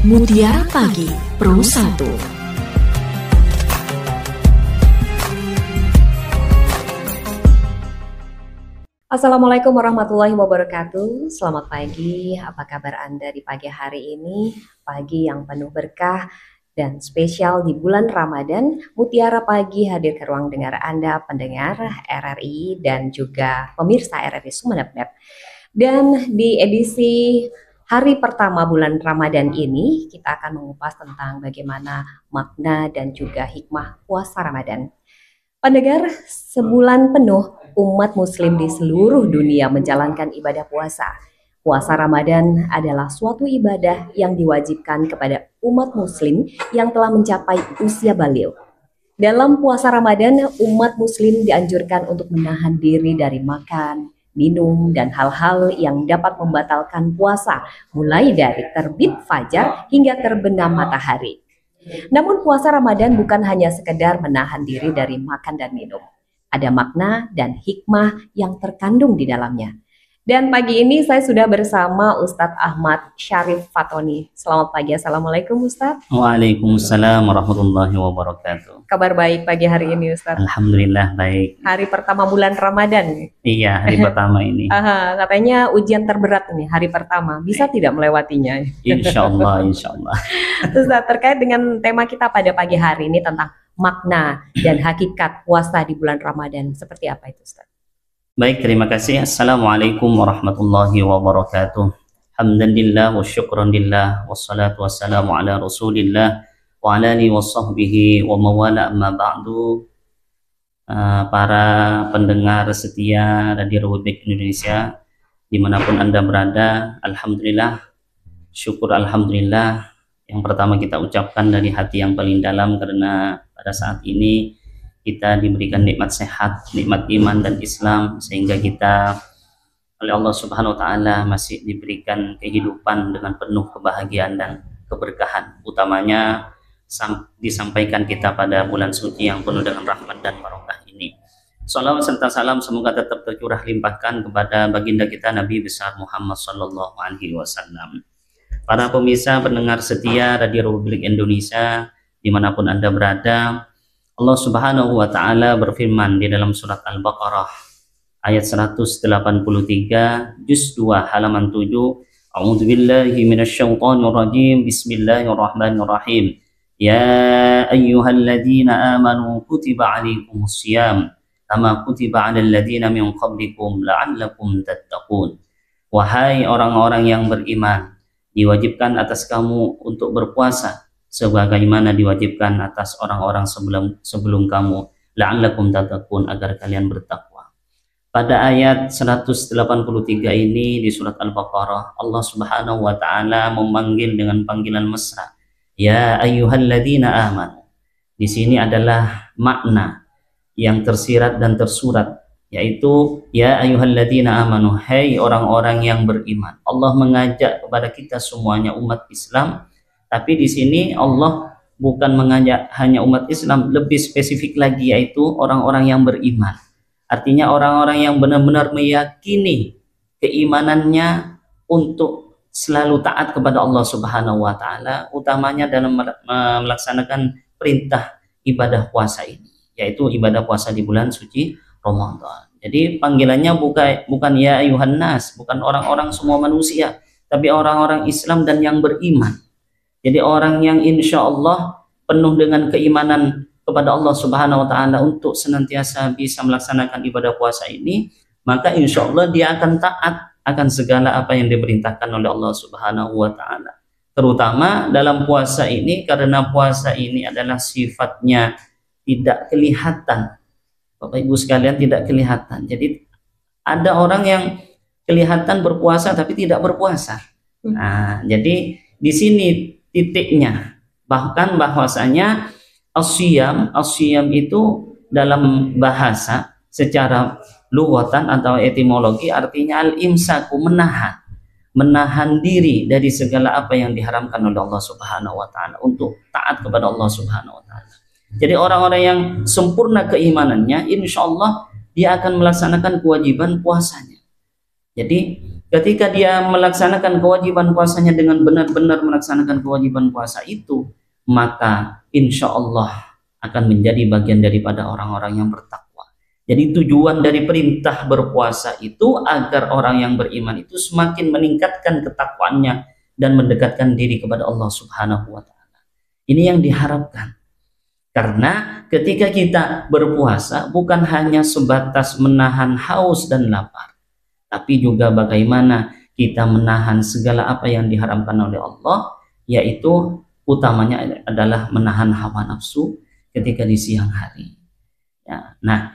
Mutiara Pagi Pro 1. Assalamualaikum warahmatullahi wabarakatuh. Selamat pagi, apa kabar Anda di pagi hari ini? Pagi yang penuh berkah dan spesial di bulan Ramadan. Mutiara Pagi hadir ke ruang dengar Anda, pendengar RRI dan juga pemirsa RRI Sumeneb. Dan di edisi hari pertama bulan Ramadan ini, kita akan mengupas tentang bagaimana makna dan juga hikmah puasa Ramadan. Pendengar, sebulan penuh umat muslim di seluruh dunia menjalankan ibadah puasa. Puasa Ramadan adalah suatu ibadah yang diwajibkan kepada umat muslim yang telah mencapai usia baligh. Dalam puasa Ramadan, umat muslim dianjurkan untuk menahan diri dari makan, minum, dan hal-hal yang dapat membatalkan puasa, mulai dari terbit fajar hingga terbenam matahari. Namun puasa Ramadan bukan hanya sekedar menahan diri dari makan dan minum. Ada makna dan hikmah yang terkandung di dalamnya. Dan pagi ini saya sudah bersama Ustadz Ahmad Syarif Fatoni. Selamat pagi, Assalamualaikum Ustadz. Waalaikumsalam warahmatullahi wabarakatuh. Kabar baik pagi hari ini Ustadz? Alhamdulillah baik. Hari pertama bulan Ramadan. Iya, hari pertama ini. Katanya ujian terberat nih hari pertama. Bisa tidak melewatinya? Insya Allah, insya Allah. Ustadz, terkait dengan tema kita pada pagi hari ini tentang makna dan hakikat puasa di bulan Ramadan. Seperti apa itu Ustadz? Baik, terima kasih. Assalamualaikum warahmatullahi wabarakatuh. Alhamdulillah wa syukran lillah wassalatu wassalamu ala rasulillah wa ala alihi wa sahbihi wa mawala amma ba'du. Para pendengar setia Radio Republik Indonesia dimanapun Anda berada, alhamdulillah, syukur alhamdulillah. Yang pertama kita ucapkan dari hati yang paling dalam, karena pada saat ini kita diberikan nikmat sehat, nikmat iman dan Islam, sehingga kita oleh Allah Subhanahu wa taala masih diberikan kehidupan dengan penuh kebahagiaan dan keberkahan. Utamanya disampaikan kita pada bulan suci yang penuh dengan rahmat dan barokah ini. Salawat serta salam semoga tetap tercurah limpahkan kepada baginda kita Nabi besar Muhammad sallallahu alaihi wasallam. Para pemirsa pendengar setia Radio Republik Indonesia dimanapun Anda berada, Allah Subhanahu wa taala berfirman di dalam surat Al-Baqarah ayat 183 juz 2 halaman 7. A'udzubillahi minasyaitonir rajim. Bismillahirrahmanirrahim. Ya ayyuhalladzina amanu kutiba 'alaikumusiyam kama kutiba 'alal ladzina min qablikum la'allakum tattaqun. Wahai orang-orang yang beriman, diwajibkan atas kamu untuk berpuasa sebagaimana diwajibkan atas orang-orang sebelum kamu, la'allakum tattaqun, agar kalian bertakwa. Pada ayat 183 ini di surat Al-Baqarah, Allah Subhanahu wa taala memanggil dengan panggilan mesra, ya ayyuhalladzina amanu. Di sini adalah makna yang tersirat dan tersurat, yaitu ya ayyuhalladzina amanu, hai orang-orang yang beriman. Allah mengajak kepada kita semuanya umat Islam. Tapi di sini Allah bukan mengajak hanya umat Islam, lebih spesifik lagi, yaitu orang-orang yang beriman. Artinya orang-orang yang benar-benar meyakini keimanannya untuk selalu taat kepada Allah Subhanahu wa taala, utamanya dalam melaksanakan perintah ibadah puasa ini, yaitu ibadah puasa di bulan suci Ramadan. Jadi panggilannya bukan ya ayuhan nas, bukan orang-orang semua manusia, tapi orang-orang Islam dan yang beriman. Jadi orang yang insya Allah penuh dengan keimanan kepada Allah Subhanahu wa taala untuk senantiasa bisa melaksanakan ibadah puasa ini, maka insya Allah dia akan taat akan segala apa yang diperintahkan oleh Allah Subhanahu wa taala. Terutama dalam puasa ini, karena puasa ini adalah sifatnya tidak kelihatan. Bapak Ibu sekalian, tidak kelihatan. Jadi ada orang yang kelihatan berpuasa tapi tidak berpuasa. Nah, jadi di sini titiknya. Bahkan bahwasanya asyam itu dalam bahasa secara lughatan atau etimologi artinya al-imsaku, menahan diri dari segala apa yang diharamkan oleh Allah Subhanahu wa taala untuk taat kepada Allah Subhanahu wa taala. Jadi orang-orang yang sempurna keimanannya, insya Allah dia akan melaksanakan kewajiban puasanya. Jadi ketika dia melaksanakan kewajiban puasanya dengan benar-benar melaksanakan kewajiban puasa itu, maka insya Allah akan menjadi bagian daripada orang-orang yang bertakwa. Jadi tujuan dari perintah berpuasa itu agar orang yang beriman itu semakin meningkatkan ketakwaannya dan mendekatkan diri kepada Allah Subhanahu wa Ta'ala. Ini yang diharapkan. Karena ketika kita berpuasa bukan hanya sebatas menahan haus dan lapar, tapi juga bagaimana kita menahan segala apa yang diharamkan oleh Allah, yaitu utamanya adalah menahan hawa nafsu ketika di siang hari. Ya. Nah,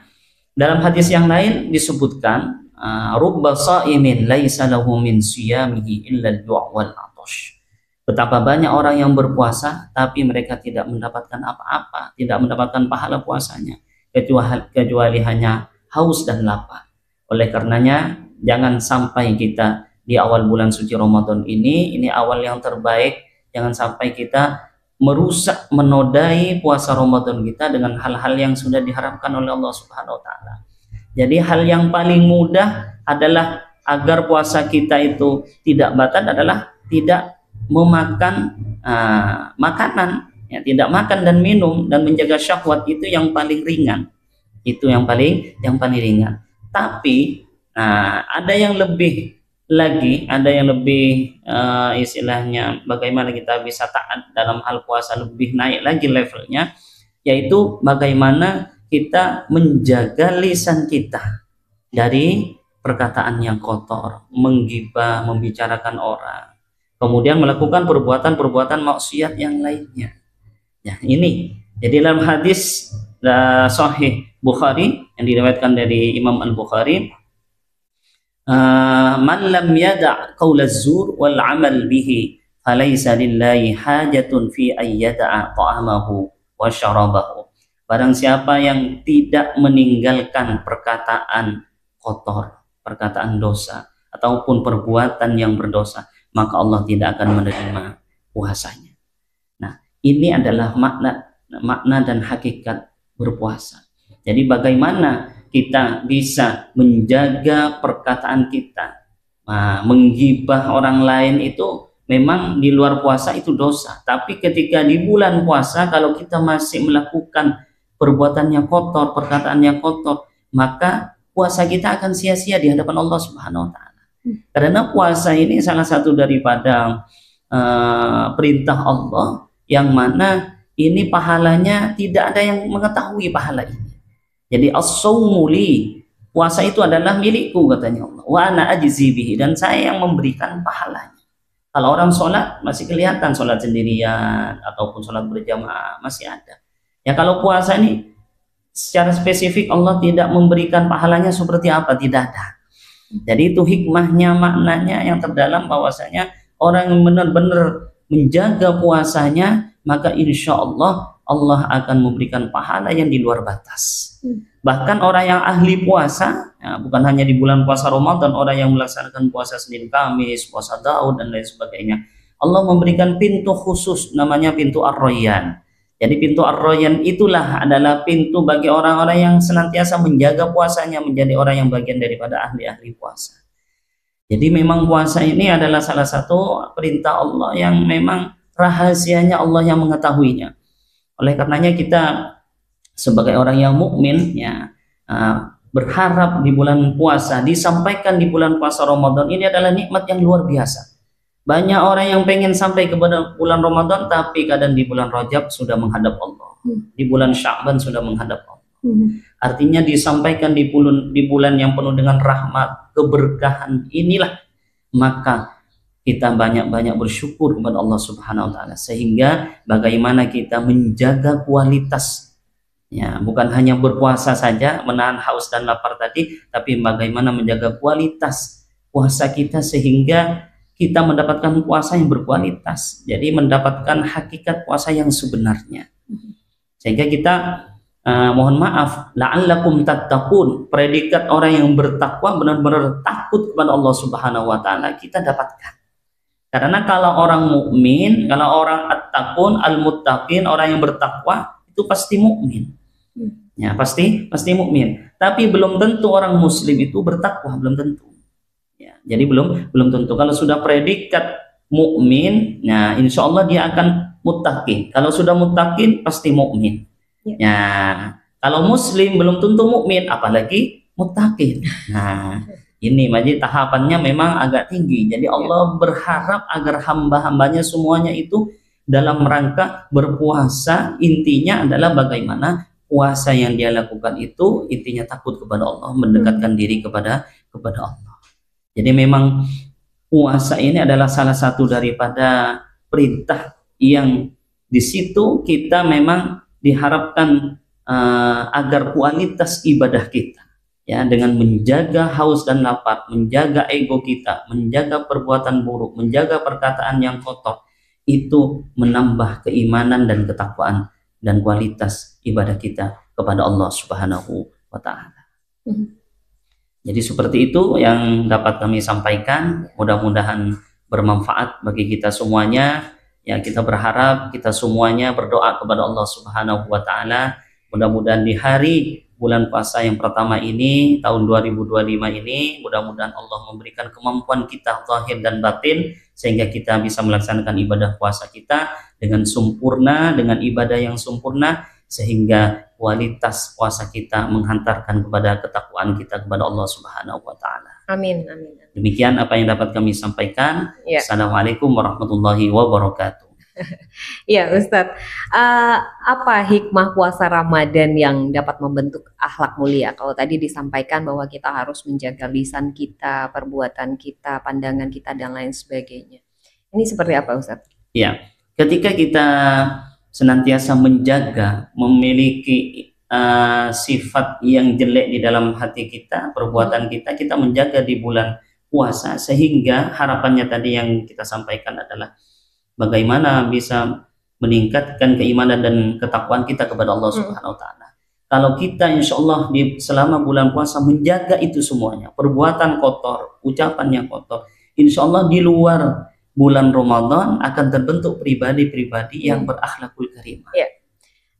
dalam hadis yang lain disebutkan, rubba sha'imin laisa lahu min siyamihi illa al-ju' wal 'atash. Betapa banyak orang yang berpuasa tapi mereka tidak mendapatkan apa-apa, tidak mendapatkan pahala puasanya kecuali hanya haus dan lapar. Oleh karenanya jangan sampai kita di awal bulan suci Ramadan ini awal yang terbaik, jangan sampai kita merusak, menodai puasa Ramadan kita dengan hal-hal yang sudah diharapkan oleh Allah Subhanahu wa Ta'ala. Jadi hal yang paling mudah adalah agar puasa kita itu tidak batal adalah tidak memakan makanan, ya, tidak makan dan minum dan menjaga syahwat, itu yang paling ringan. Itu yang paling ringan. Tapi ada yang lebih lagi, ada yang lebih istilahnya bagaimana kita bisa taat dalam hal puasa, lebih naik lagi levelnya, yaitu bagaimana kita menjaga lisan kita dari perkataan yang kotor, menggibah, membicarakan orang, kemudian melakukan perbuatan-perbuatan maksiat yang lainnya. Ya, ini. Jadi dalam hadis Sahih Bukhari yang diriwayatkan dari Imam Al-Bukhari, man lam yada' qaulaz zur wal 'amal bihi falaysa lillahi hajatun fi ayyada'a ta'amahu wa syarabahu. Barang siapa yang tidak meninggalkan perkataan kotor, perkataan dosa ataupun perbuatan yang berdosa, maka Allah tidak akan menerima puasanya. Nah, ini adalah makna dan hakikat berpuasa. Jadi bagaimana kita bisa menjaga perkataan kita, menggibah orang lain itu memang di luar puasa itu dosa. Tapi ketika di bulan puasa kalau kita masih melakukan perbuatan yang kotor, perkataan yang kotor, maka puasa kita akan sia-sia di hadapan Allah Subhanahu wa Ta'ala. Karena puasa ini salah satu daripada perintah Allah yang mana ini pahalanya tidak ada yang mengetahui pahala ini. Jadi as-shaumu li, puasa itu adalah milikku katanya Allah. Wa ana ajzi bihi, dan saya yang memberikan pahalanya. Kalau orang sholat masih kelihatan sholat sendirian ataupun sholat berjamaah masih ada. Ya kalau puasa ini secara spesifik Allah tidak memberikan pahalanya seperti apa, tidak ada. Jadi itu hikmahnya, maknanya yang terdalam bahwasanya orang yang benar-benar menjaga puasanya, maka insya Allah Allah akan memberikan pahala yang di luar batas. Bahkan orang yang ahli puasa, ya, bukan hanya di bulan puasa Ramadan, orang yang melaksanakan puasa Senin Kamis, puasa Daud dan lain sebagainya, Allah memberikan pintu khusus namanya pintu Ar-Rayyan. Jadi pintu Ar-Rayyan itulah adalah pintu bagi orang-orang yang senantiasa menjaga puasanya, menjadi orang yang bagian daripada ahli-ahli puasa. Jadi memang puasa ini adalah salah satu perintah Allah yang memang rahasianya Allah yang mengetahuinya. Oleh karenanya kita sebagai orang yang mukmin ya berharap di bulan puasa, disampaikan di bulan puasa Ramadan ini adalah nikmat yang luar biasa. Banyak orang yang pengen sampai ke bulan Ramadan, tapi kadang di bulan Rajab sudah menghadap Allah, di bulan Sya'ban sudah menghadap Allah. Artinya disampaikan di bulan yang penuh dengan rahmat, keberkahan inilah, maka kita banyak-banyak bersyukur kepada Allah Subhanahu wa Ta'ala, sehingga bagaimana kita menjaga kualitas, ya, bukan hanya berpuasa saja menahan haus dan lapar tadi, tapi bagaimana menjaga kualitas puasa kita sehingga kita mendapatkan puasa yang berkualitas, jadi mendapatkan hakikat puasa yang sebenarnya, sehingga kita mohon maaf, la'allakum tattaqun, predikat orang yang bertakwa benar-benar takut kepada Allah Subhanahu wa Ta'ala kita dapatkan. Karena kalau orang mukmin, kalau orang at-taqun, al-muttaqin, orang yang bertakwa itu pasti mukmin. Ya, pasti mukmin. Tapi belum tentu orang muslim itu bertakwa, belum tentu. Ya, jadi belum tentu. Kalau sudah predikat mukmin, nah insya Allah dia akan muttaqin. Kalau sudah muttaqin pasti mukmin. Ya. Ya, kalau muslim belum tentu mukmin, apalagi muttaqin. Nah, ini jadi tahapannya memang agak tinggi. Jadi Allah berharap agar hamba-hambanya semuanya itu dalam rangka berpuasa, intinya adalah bagaimana puasa yang dia lakukan itu intinya takut kepada Allah, mendekatkan diri kepada Allah. Jadi memang puasa ini adalah salah satu daripada perintah yang di situ kita memang diharapkan agar kualitas ibadah kita, ya, dengan menjaga haus dan lapar, menjaga ego kita, menjaga perbuatan buruk, menjaga perkataan yang kotor, itu menambah keimanan dan ketakwaan dan kualitas ibadah kita kepada Allah Subhanahu wa Ta'ala. Jadi seperti itu yang dapat kami sampaikan, mudah-mudahan bermanfaat bagi kita semuanya. Ya, kita berharap kita semuanya berdoa kepada Allah Subhanahu wa Ta'ala, mudah-mudahan di hari bulan puasa yang pertama ini tahun 2025 ini, mudah-mudahan Allah memberikan kemampuan kita zahir dan batin sehingga kita bisa melaksanakan ibadah puasa kita dengan sempurna, dengan ibadah yang sempurna, sehingga kualitas puasa kita menghantarkan kepada ketakwaan kita kepada Allah Subhanahu wa Ta'ala. Amin, amin. Demikian apa yang dapat kami sampaikan. Ya. Assalamualaikum warahmatullahi wabarakatuh. Ya, Ustadz, apa hikmah puasa Ramadan yang dapat membentuk akhlak mulia? Kalau tadi disampaikan bahwa kita harus menjaga lisan kita, perbuatan kita, pandangan kita, dan lain sebagainya. Ini seperti apa, Ustadz? Ya, ketika kita senantiasa menjaga, memiliki sifat yang jelek di dalam hati kita, perbuatan kita menjaga di bulan puasa, sehingga harapannya tadi yang kita sampaikan adalah bagaimana bisa meningkatkan keimanan dan ketakwaan kita kepada Allah Subhanahu wa Ta'ala. Kalau kita insya Allah selama bulan puasa menjaga itu semuanya, perbuatan kotor, ucapan yang kotor, insya Allah di luar bulan Ramadan akan terbentuk pribadi-pribadi yang berakhlakul karimah. Ya.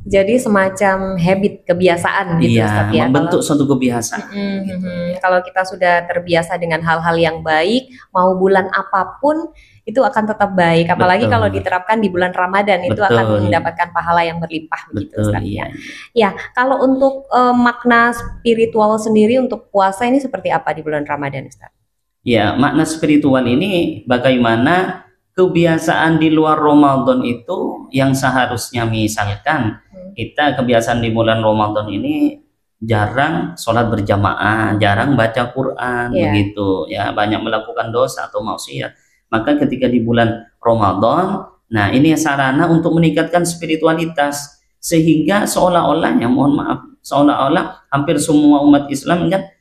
Jadi semacam habit, kebiasaan gitu, Ustaz, ya. Membentuk suatu kebiasaan. Gitu. Kalau kita sudah terbiasa dengan hal-hal yang baik, mau bulan apapun itu akan tetap baik. Apalagi kalau diterapkan di bulan Ramadan, itu akan mendapatkan pahala yang berlimpah begitu, Ustaz, ya. Ya, kalau untuk makna spiritual sendiri untuk puasa ini seperti apa di bulan Ramadan, Ustaz? Ya, makna spiritual ini bagaimana kebiasaan di luar Ramadan itu yang seharusnya misalkan kita kebiasaan di bulan Ramadan ini jarang sholat berjamaah, jarang baca Quran, begitu ya, banyak melakukan dosa atau maksiat. Maka ketika di bulan Ramadan, nah ini sarana untuk meningkatkan spiritualitas, sehingga seolah-olah, ya mohon maaf, seolah-olah hampir semua umat Islam kan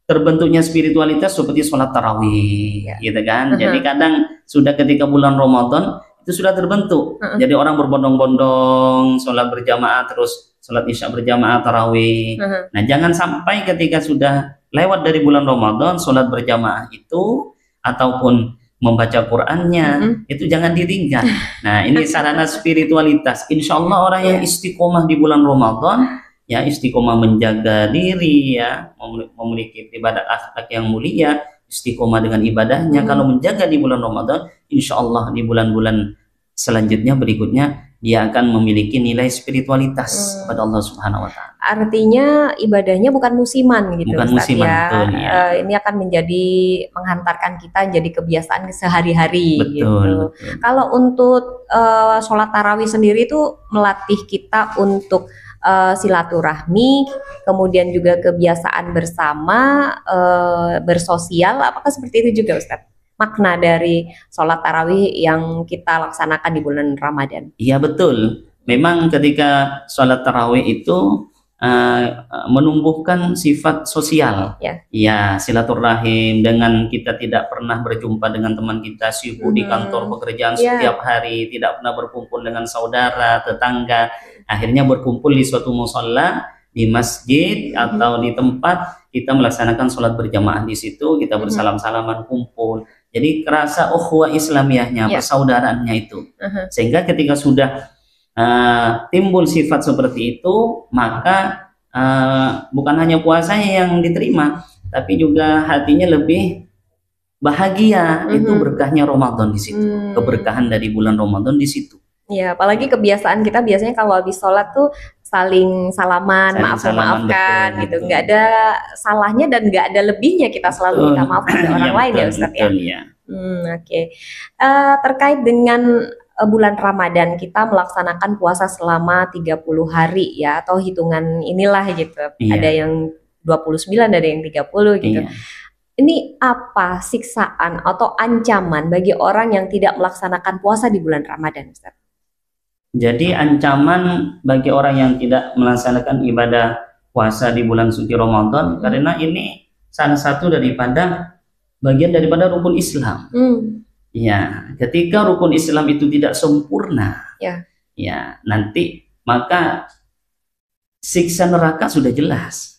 terbentuknya spiritualitas seperti sholat tarawih, gitu kan. Jadi kadang sudah ketika bulan Ramadan itu sudah terbentuk. Jadi orang berbondong-bondong sholat berjamaah, terus sholat isya berjamaah, tarawih. Nah, jangan sampai ketika sudah lewat dari bulan Ramadan sholat berjamaah itu ataupun membaca Qur'annya itu jangan ditinggal. Nah, ini sarana spiritualitas. Insya Allah orang yang istiqomah di bulan Ramadan, ya, istiqomah menjaga diri, ya, memiliki ibadah akhlak yang mulia, istiqomah dengan ibadahnya. Kalau menjaga di bulan Ramadan, insya Allah di bulan-bulan selanjutnya berikutnya dia akan memiliki nilai spiritualitas kepada Allah Subhanahu wa Ta'ala. Artinya ibadahnya bukan musiman gitu, bukan Ustaz, musiman, ya. Betul, ya. Ini akan menjadi menghantarkan kita jadi kebiasaan sehari-hari gitu. Kalau untuk sholat tarawih sendiri itu melatih kita untuk silaturahmi, kemudian juga kebiasaan bersama, bersosial. Apakah seperti itu juga, Ustaz? Makna dari sholat tarawih yang kita laksanakan di bulan Ramadan? Iya, betul. Memang ketika sholat tarawih itu menumbuhkan sifat sosial, ya, silaturahim, dengan kita tidak pernah berjumpa dengan teman kita, sibuk di kantor pekerjaan setiap hari, tidak pernah berkumpul dengan saudara, tetangga, akhirnya berkumpul di suatu musholla, di masjid atau di tempat kita melaksanakan sholat berjamaah. Di situ kita bersalam-salaman, kumpul, jadi kerasa ukhuwah Islamiyahnya, persaudaraannya itu, sehingga ketika sudah timbul sifat seperti itu, maka bukan hanya puasanya yang diterima, tapi juga hatinya lebih bahagia. Itu Mhm. berkahnya Ramadan di situ, keberkahan dari bulan Ramadan di situ. Ya, apalagi kebiasaan kita biasanya kalau habis sholat tuh saling salaman, Saling maaf salaman, betul, memaafkan gitu. betul. Nggak ada salahnya dan nggak ada lebihnya kita selalu Betul. minta maaf pada Iya, orang lain ya betul, Ustadz ya. betul ya. Oke. Terkait dengan bulan Ramadan, kita melaksanakan puasa selama 30 hari ya, atau hitungan inilah gitu. Ada Iya, yang 29, ada yang 30 gitu. iya. Ini apa siksaan atau ancaman bagi orang yang tidak melaksanakan puasa di bulan Ramadan, Ustaz? Jadi ancaman bagi orang yang tidak melaksanakan ibadah puasa di bulan suci Ramadan, karena ini salah satu daripada bagian daripada rukun Islam. Ya, ketika rukun Islam itu tidak sempurna, ya nanti maka siksa neraka sudah jelas.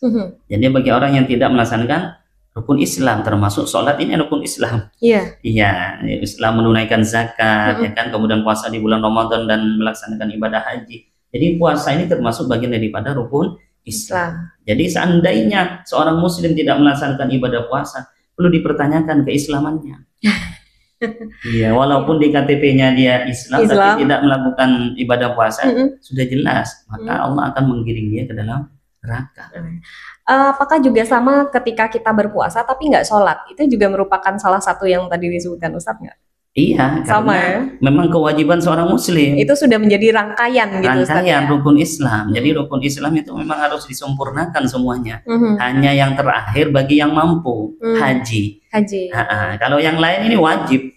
Jadi bagi orang yang tidak melaksanakan rukun Islam, termasuk sholat, ini rukun Islam. Iya, Islam menunaikan zakat, ya kan, kemudian puasa di bulan Ramadan dan melaksanakan ibadah haji. Jadi puasa ini termasuk bagian daripada rukun Islam. Jadi seandainya seorang muslim tidak melaksanakan ibadah puasa, perlu dipertanyakan keislamannya. Iya, walaupun di KTP-nya dia Islam, tapi tidak melakukan ibadah puasa, sudah jelas, maka Allah akan menggiring dia ke dalam neraka. Apakah juga sama ketika kita berpuasa tapi nggak sholat? Itu juga merupakan salah satu yang tadi disebutkan Ustadz nggak? Iya, sama karena ya? Memang kewajiban seorang muslim. Itu sudah menjadi rangkaian gitu, rangkaian rukun Islam. Jadi rukun Islam itu memang harus disempurnakan semuanya. Hanya yang terakhir bagi yang mampu, haji. Kalau yang lain ini wajib.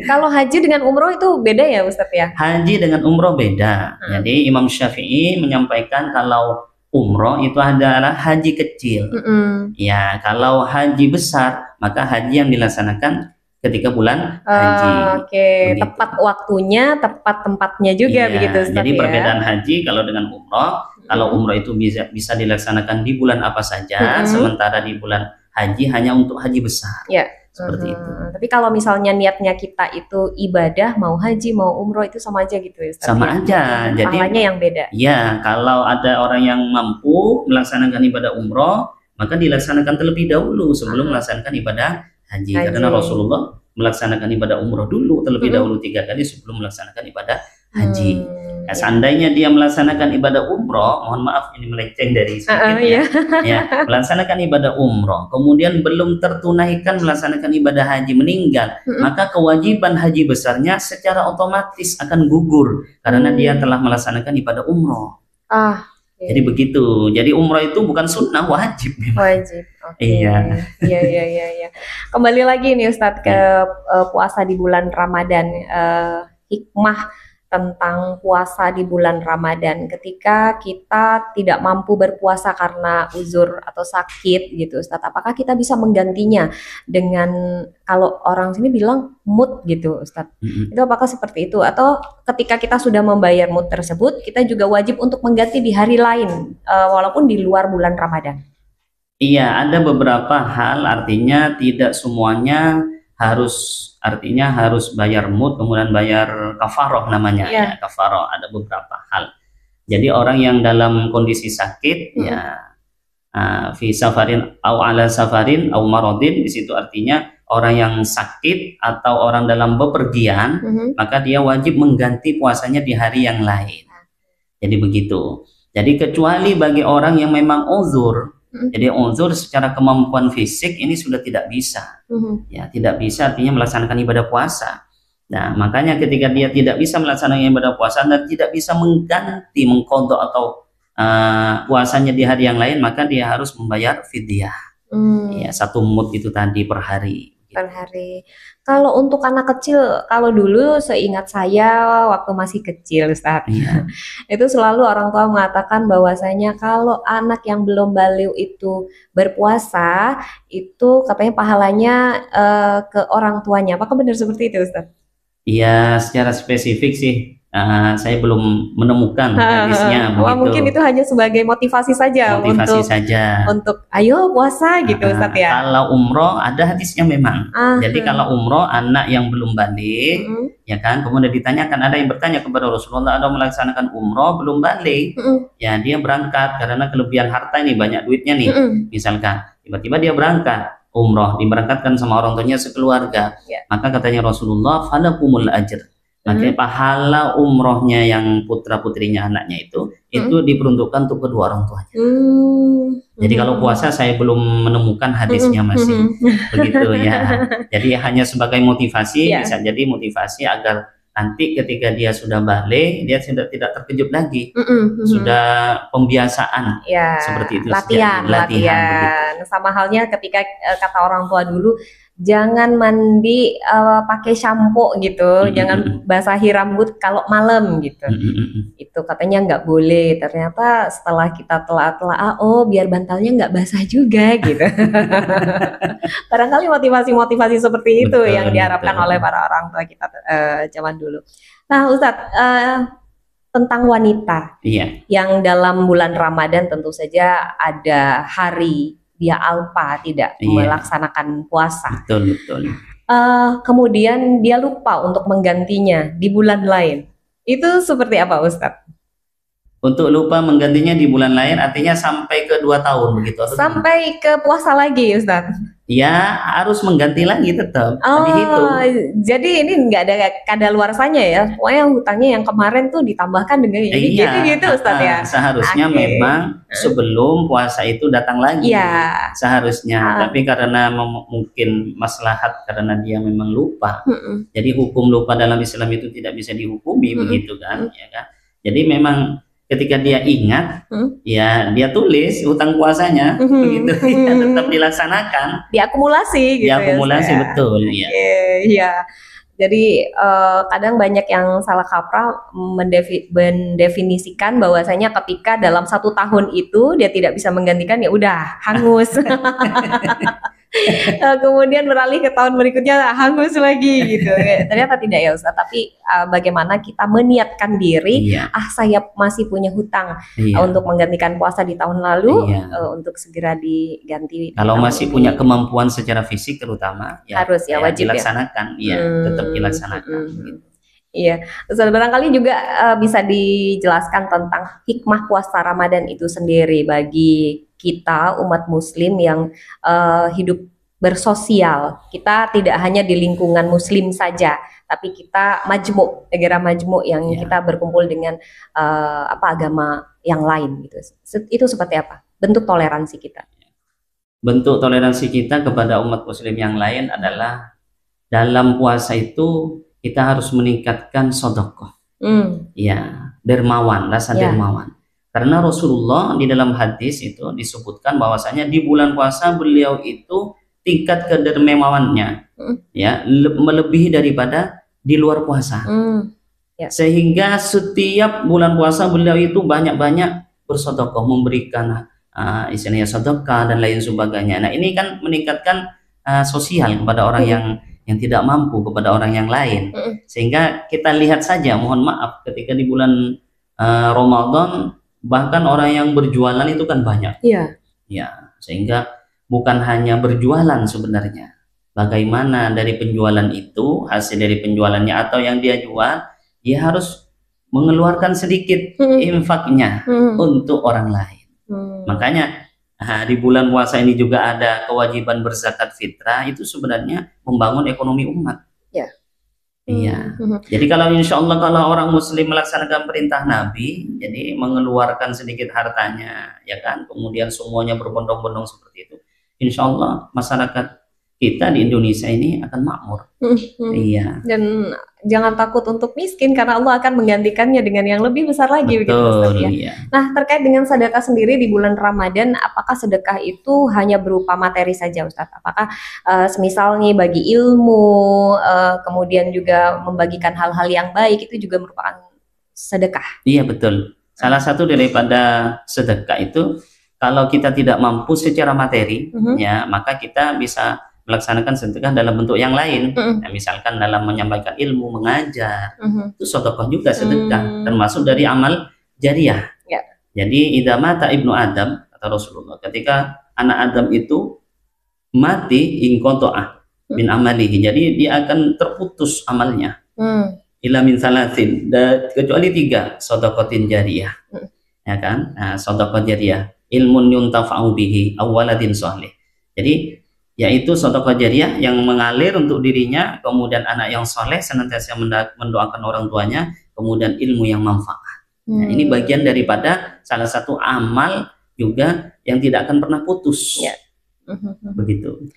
Kalau haji dengan umroh itu beda ya Ustadz ya? Haji dengan umroh beda. Jadi Imam Syafi'i menyampaikan kalau umroh itu adalah haji kecil. Ya, kalau haji besar, maka haji yang dilaksanakan ketika bulan haji. Tepat waktunya, tepat tempatnya juga begitu Ustaz. Jadi perbedaan haji kalau dengan umroh, kalau umroh itu bisa dilaksanakan di bulan apa saja, sementara di bulan haji hanya untuk haji besar. Seperti itu. Tapi kalau misalnya niatnya kita itu ibadah, mau haji, mau umroh, itu sama aja gitu ya Ustaz? Sama aja. Jadi pahalanya yang beda. Ya, kalau ada orang yang mampu melaksanakan ibadah umroh, maka dilaksanakan terlebih dahulu sebelum melaksanakan ibadah haji. Karena Rasulullah melaksanakan ibadah umroh dulu terlebih dahulu 3 kali sebelum melaksanakan ibadah haji. Seandainya dia melaksanakan ibadah umroh, mohon maaf ini melenceng dari sedikit ya, melaksanakan ibadah umroh, kemudian belum tertunaikan melaksanakan ibadah haji, meninggal, maka kewajiban haji besarnya secara otomatis akan gugur karena dia telah melaksanakan ibadah umroh. Jadi begitu. Jadi umroh itu bukan sunnah, wajib. Wajib. Iya. Kembali lagi nih Ustadz ke puasa di bulan Ramadan. Hikmah tentang puasa di bulan Ramadan ketika kita tidak mampu berpuasa karena uzur atau sakit gitu Ustadz, apakah kita bisa menggantinya dengan, kalau orang sini bilang mood gitu Ustadz, itu apakah seperti itu, atau ketika kita sudah membayar mood tersebut kita juga wajib untuk mengganti di hari lain walaupun di luar bulan Ramadan? Iya, ada beberapa hal, artinya tidak semuanya harus bayar mut kemudian bayar kafaroh namanya. Ya, kafaroh ada beberapa hal. Jadi orang yang dalam kondisi sakit ya fi safarin au ala safarin au maradin, di situ artinya orang yang sakit atau orang dalam bepergian maka dia wajib mengganti puasanya di hari yang lain. Jadi begitu. Jadi kecuali bagi orang yang memang uzur. Jadi uzur secara kemampuan fisik ini sudah tidak bisa, ya tidak bisa artinya melaksanakan ibadah puasa. Nah makanya ketika dia tidak bisa melaksanakan ibadah puasa dan tidak bisa mengganti mengqadha atau puasanya di hari yang lain, maka dia harus membayar fidyah. Ya 1 mud itu tadi per hari. Per hari. Kalau untuk anak kecil, kalau dulu seingat saya waktu masih kecil Ustaz, itu selalu orang tua mengatakan bahwasanya kalau anak yang belum balik itu berpuasa, itu katanya pahalanya ke orang tuanya. Apakah benar seperti itu Ustaz? Iya, secara spesifik sih saya belum menemukan hadisnya begitu. Mungkin itu hanya sebagai motivasi saja, untuk ayo puasa gitu Ustaz ya. Kalau umroh ada hadisnya memang. Jadi kalau umroh anak yang belum balik, ya kan, kemudian ditanyakan, ada yang bertanya kepada Rasulullah, ada melaksanakan umroh belum balik, ya dia berangkat karena kelebihan harta ini, banyak duitnya nih, misalkan tiba-tiba dia berangkat. umroh, diberangkatkan sama orang tuanya sekeluarga, maka katanya Rasulullah, falakumul ajr. Makanya pahala umrohnya yang putra putrinya anaknya itu diperuntukkan untuk kedua orang tuanya. Jadi kalau puasa saya belum menemukan hadisnya masih begitu ya. Jadi hanya sebagai motivasi, bisa jadi motivasi agar nanti ketika dia sudah balik, dia sudah tidak terkejut lagi, sudah pembiasaan seperti itu. Latihan. Sama halnya ketika kata orang tua dulu, jangan mandi pakai shampoo gitu, jangan basahi rambut kalau malam gitu. Itu katanya nggak boleh. Ternyata setelah kita telah oh biar bantalnya nggak basah juga gitu. Barangkali motivasi-motivasi seperti itu yang diharapkan oleh para orang tua kita zaman dulu. Nah Ustadz, tentang wanita yang dalam bulan Ramadan tentu saja ada hari dia alpa tidak melaksanakan puasa. Betul. Kemudian dia lupa untuk menggantinya di bulan lain. Itu seperti apa Ustadz? Untuk lupa menggantinya di bulan lain artinya sampai ke 2 tahun begitu? Sampai ke puasa lagi Ustadz? Ya harus mengganti lagi tetap. Jadi ini nggak ada kadaluarsanya ya? Pokoknya hutangnya yang kemarin tuh ditambahkan dengan ini. Jadi gitu Ustadz ya? Seharusnya memang sebelum puasa itu datang lagi. Seharusnya. Tapi karena mungkin maslahat karena dia memang lupa. Jadi hukum lupa dalam Islam itu tidak bisa dihukumi begitu kan? Ya kan? Jadi memang ketika dia ingat, ya dia tulis hutang puasanya, begitu, ya, tetap dilaksanakan. Diakumulasi gitu. Diakumulasi ya, betul. Iya. Jadi kadang banyak yang salah kaprah mendefinisikan bahwasanya ketika dalam 1 tahun itu dia tidak bisa menggantikan, ya udah hangus. Kemudian beralih ke tahun berikutnya hangus lagi gitu. Ternyata tidak ya Ustaz, tapi bagaimana kita meniatkan diri, saya masih punya hutang untuk menggantikan puasa di tahun lalu, untuk segera diganti. Kalau masih punya kemampuan secara fisik terutama, harus wajib dilaksanakan, tetap dilaksanakan. Iya, Ustaz, barangkali juga bisa dijelaskan tentang hikmah puasa Ramadan itu sendiri bagi kita umat Muslim yang hidup bersosial. Kita tidak hanya di lingkungan Muslim saja, tapi kita majmuk, negara majmuk yang kita berkumpul dengan agama yang lain gitu. Itu seperti apa bentuk toleransi kita? Bentuk toleransi kita kepada umat Muslim yang lain adalah dalam puasa itu kita harus meningkatkan sedekah. Dermawan, rasa dermawan. Karena Rasulullah di dalam hadis itu disebutkan bahwasanya di bulan puasa beliau itu tingkat kedermawannya melebihi daripada di luar puasa. Sehingga setiap bulan puasa beliau itu banyak-banyak bersedekah, memberikan istilahnya sedekah dan lain sebagainya. Nah, ini kan meningkatkan sosial kepada orang yang tidak mampu, kepada orang yang lain. Sehingga kita lihat saja, mohon maaf, ketika di bulan Ramadan bahkan orang yang berjualan itu kan banyak. Sehingga bukan hanya berjualan sebenarnya. Bagaimana dari penjualan itu, hasil dari penjualannya atau yang dia jual, dia harus mengeluarkan sedikit infaknya untuk orang lain. Makanya di bulan puasa ini juga ada kewajiban berzakat fitrah, itu sebenarnya membangun ekonomi umat. Jadi kalau insya Allah kalau orang Muslim melaksanakan perintah Nabi, jadi mengeluarkan sedikit hartanya, ya kan, kemudian semuanya berbondong-bondong seperti itu, insya Allah masyarakat kita di Indonesia ini akan makmur. Dan jangan takut untuk miskin karena Allah akan menggantikannya dengan yang lebih besar lagi. Betul, begitu, Nah, terkait dengan sedekah sendiri di bulan Ramadan, apakah sedekah itu hanya berupa materi saja, Ustadz? Apakah semisal nih bagi ilmu, kemudian juga membagikan hal-hal yang baik itu juga merupakan sedekah? Iya, betul. Salah satu daripada sedekah itu kalau kita tidak mampu secara materi, maka kita bisa melaksanakan sedekah dalam bentuk yang lain. Misalkan dalam menyampaikan ilmu, mengajar, itu sedekah juga sedekah, termasuk dari amal jariah. Jadi idza mata ibnu Adam, kata Rasulullah, ketika anak Adam itu mati, inqata'ah min amalihi, jadi dia akan terputus amalnya. Ila min salasin, kecuali 3, sedekatin jariyah. Ya kan? Nah, sedekah jariyah, ilmun yuntafa'u bihi, aw waladin shalih. Jadi yaitu sedekah jariyah yang mengalir untuk dirinya, kemudian anak yang soleh senantiasa mendoakan orang tuanya, kemudian ilmu yang manfaat. Nah, ini bagian daripada salah satu amal juga yang tidak akan pernah putus. Ya. Begitu.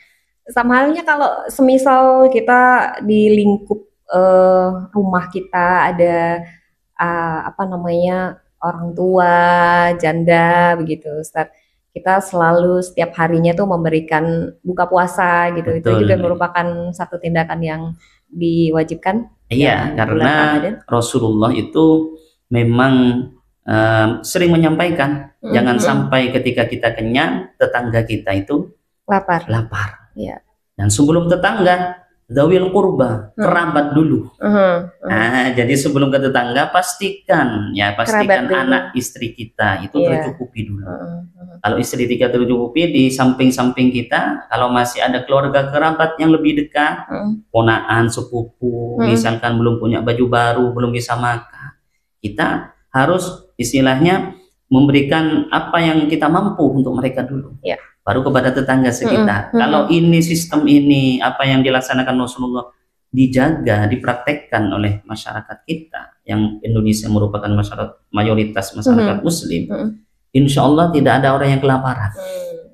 Sama halnya kalau semisal kita di lingkup rumah kita ada apa namanya orang tua, janda begitu, Ustaz. Kita selalu setiap harinya tuh memberikan buka puasa gitu. Itu Betul. juga merupakan satu tindakan yang diwajibkan. Iya, dalam bulan Ramadan. karena Rasulullah itu memang sering menyampaikan jangan sampai ketika kita kenyang tetangga kita itu Lapar. Iya. Dan sebelum tetangga, dzawil qurba, kerabat dulu. Nah, jadi sebelum ke tetangga pastikan anak istri kita itu tercukupi dulu. Kalau istri kita tercukupi, di samping-samping kita, kalau masih ada keluarga kerabat yang lebih dekat, ponaan, sepupu, misalkan belum punya baju baru, belum bisa makan, kita harus istilahnya memberikan apa yang kita mampu untuk mereka dulu. Ya. Baru kepada tetangga sekitar. Kalau ini sistem ini apa yang dilaksanakan Rasulullah dijaga, dipraktekkan oleh masyarakat kita yang Indonesia merupakan mayoritas masyarakat Muslim, insya Allah tidak ada orang yang kelaparan.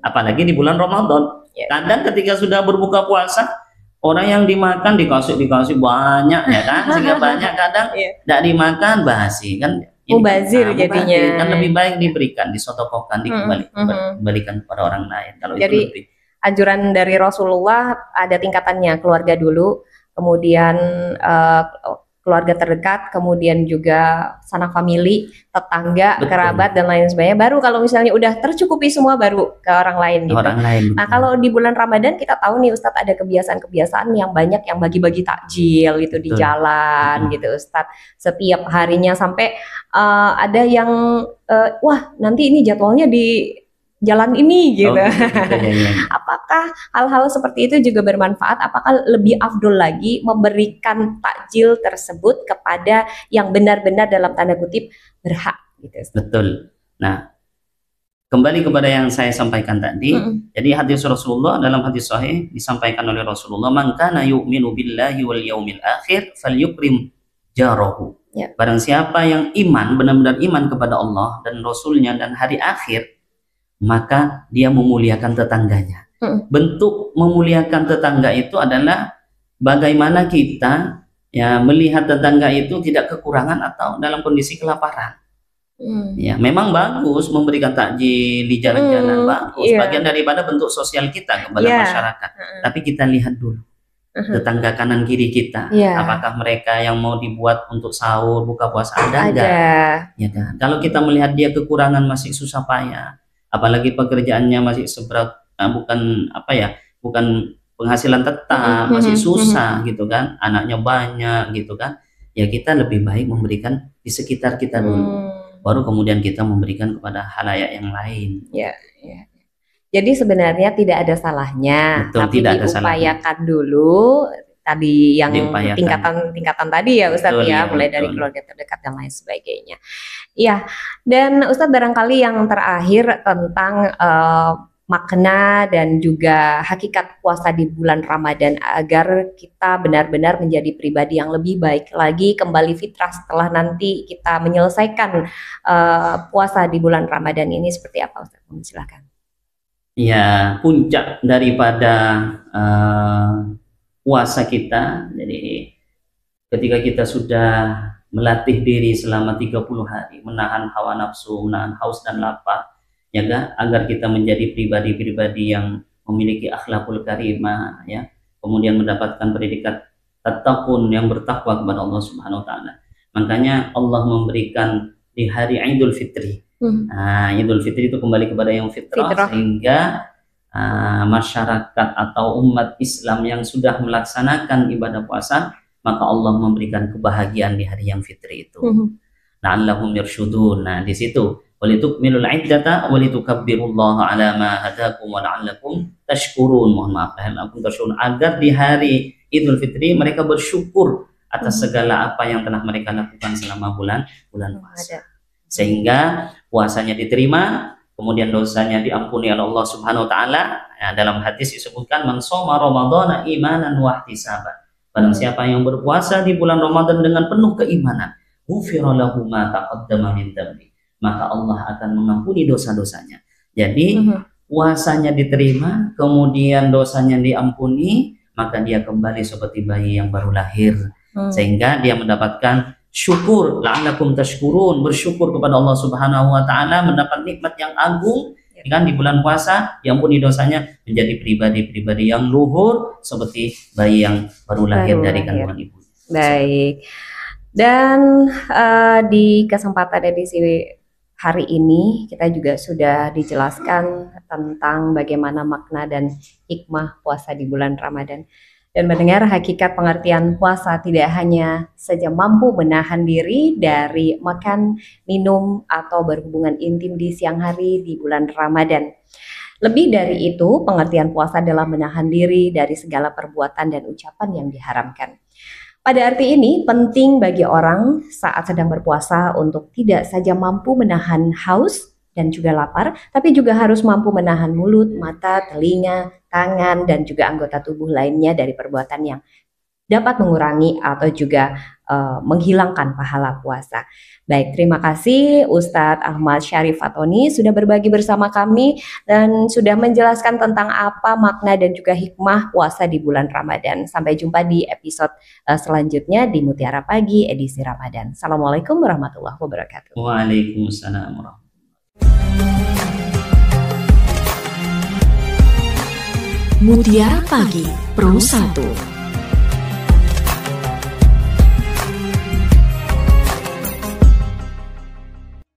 Apalagi di bulan Ramadan. Kadang ketika sudah berbuka puasa, orang yang dimakan dikasih banyak ya kan, sehingga banyak kadang tidak dimakan basi kan. Mubazir jadinya. Kan lebih baik diberikan, disotokokan, dikembalikan kepada orang lain. Kalau jadi itu lebih. Anjuran dari Rasulullah ada tingkatannya, keluarga dulu, kemudian keluarga terdekat, kemudian juga sanak famili, tetangga, kerabat dan lain sebagainya. Baru kalau misalnya udah tercukupi semua baru ke orang lain gitu. Nah, kalau di bulan Ramadan kita tahu nih Ustadz ada kebiasaan-kebiasaan yang banyak yang bagi-bagi takjil gitu di jalan gitu Ustadz. Setiap harinya sampai ada yang wah nanti ini jadwalnya di jalan ini gitu. Apakah hal-hal seperti itu juga bermanfaat? Apakah lebih afdol lagi memberikan takjil tersebut kepada yang benar-benar dalam tanda kutip berhak gitu? Betul. Nah, kembali kepada yang saya sampaikan tadi. Jadi hadis Rasulullah, dalam hadis sahih disampaikan oleh Rasulullah, "Man kana yu'minu billahi wal yaumil akhir falyukrim jarahu." Barang siapa yang iman, benar-benar iman kepada Allah dan Rasulnya dan hari akhir, maka dia memuliakan tetangganya. Bentuk memuliakan tetangga itu adalah bagaimana kita ya melihat tetangga itu tidak kekurangan atau dalam kondisi kelaparan. Ya, memang bagus memberikan takjil di jalan-jalan, bagus, bagian daripada bentuk sosial kita kepada masyarakat. Tapi kita lihat dulu tetangga kanan kiri kita, apakah mereka yang mau dibuat untuk sahur, buka puasa ada enggak? Ya kan? Kalau kita melihat dia kekurangan, masih susah payah, apalagi pekerjaannya masih bukan penghasilan tetap, masih susah gitu kan, anaknya banyak gitu kan, ya kita lebih baik memberikan di sekitar kita dulu, baru kemudian kita memberikan kepada halayak yang lain. Jadi sebenarnya tidak ada salahnya, tapi diupayakan dulu tadi yang tingkatan tadi ya Ustadz ya, mulai dari keluarga terdekat dan lain sebagainya. Iya, dan Ustadz barangkali yang terakhir tentang makna dan juga hakikat puasa di bulan Ramadan agar kita benar-benar menjadi pribadi yang lebih baik lagi, kembali fitrah setelah nanti kita menyelesaikan puasa di bulan Ramadan ini seperti apa Ustadz? Silakan. Ya, puncak daripada puasa kita, jadi ketika kita sudah melatih diri selama 30 hari, menahan hawa nafsu, menahan haus dan lapar, ya kan, agar kita menjadi pribadi-pribadi yang memiliki akhlakul karimah, ya, kemudian mendapatkan predikat tattaqun, yang bertakwa kepada Allah Subhanahu wa taala. Makanya Allah memberikan di hari Idul Fitri. Nah, Idul Fitri itu kembali kepada yang fitrah. Sehingga masyarakat atau umat Islam yang sudah melaksanakan ibadah puasa, maka Allah memberikan kebahagiaan di hari yang fitri itu. La'allahum yarshudun. Nah, di situ walitukmilul iddata walitukabbirullaha ala ma hadakum wa la'allakum tashkurun. Mohon maaf, la'allakum tashkurun, agar di hari Idul Fitri mereka bersyukur atas segala apa yang telah mereka lakukan selama bulan puasa. Sehingga puasanya diterima, kemudian dosanya diampuni oleh Allah Subhanahu wa taala. Ya, dalam hadis disebutkan man shoma ramadhana imanan wa ihtisaban. Barang siapa yang berpuasa di bulan Ramadan dengan penuh keimanan, ghufira lahu ma taqaddama min dzambi, maka Allah akan mengampuni dosa-dosanya. Jadi puasanya diterima, kemudian dosanya diampuni, maka dia kembali seperti bayi yang baru lahir, sehingga dia mendapatkan syukur, la'allakum tashkurun, bersyukur kepada Allah Subhanahu wa taala, mendapat nikmat yang agung. Kan di bulan puasa diampuni dosanya, menjadi pribadi-pribadi yang luhur seperti bayi yang baru lahir dari kandungan ibu. Baik. Dan di kesempatan edisi hari ini kita juga sudah dijelaskan tentang bagaimana makna dan hikmah puasa di bulan Ramadan. Dan mendengar hakikat pengertian puasa tidak hanya saja mampu menahan diri dari makan, minum, atau berhubungan intim di siang hari di bulan Ramadan. Lebih dari itu, pengertian puasa adalah menahan diri dari segala perbuatan dan ucapan yang diharamkan. Pada arti ini, penting bagi orang saat sedang berpuasa untuk tidak saja mampu menahan haus dan juga lapar, tapi juga harus mampu menahan mulut, mata, telinga, tangan, dan juga anggota tubuh lainnya dari perbuatan yang dapat mengurangi atau juga menghilangkan pahala puasa. Baik, terima kasih Ustadz Ahmad Syarif Fatoni sudah berbagi bersama kami dan sudah menjelaskan tentang apa makna dan juga hikmah puasa di bulan Ramadan. Sampai jumpa di episode selanjutnya di Mutiara Pagi edisi Ramadan. Assalamualaikum warahmatullahi wabarakatuh. Waalaikumsalam warahmatullahi wabarakatuh. Mutiara Pagi Pro 1.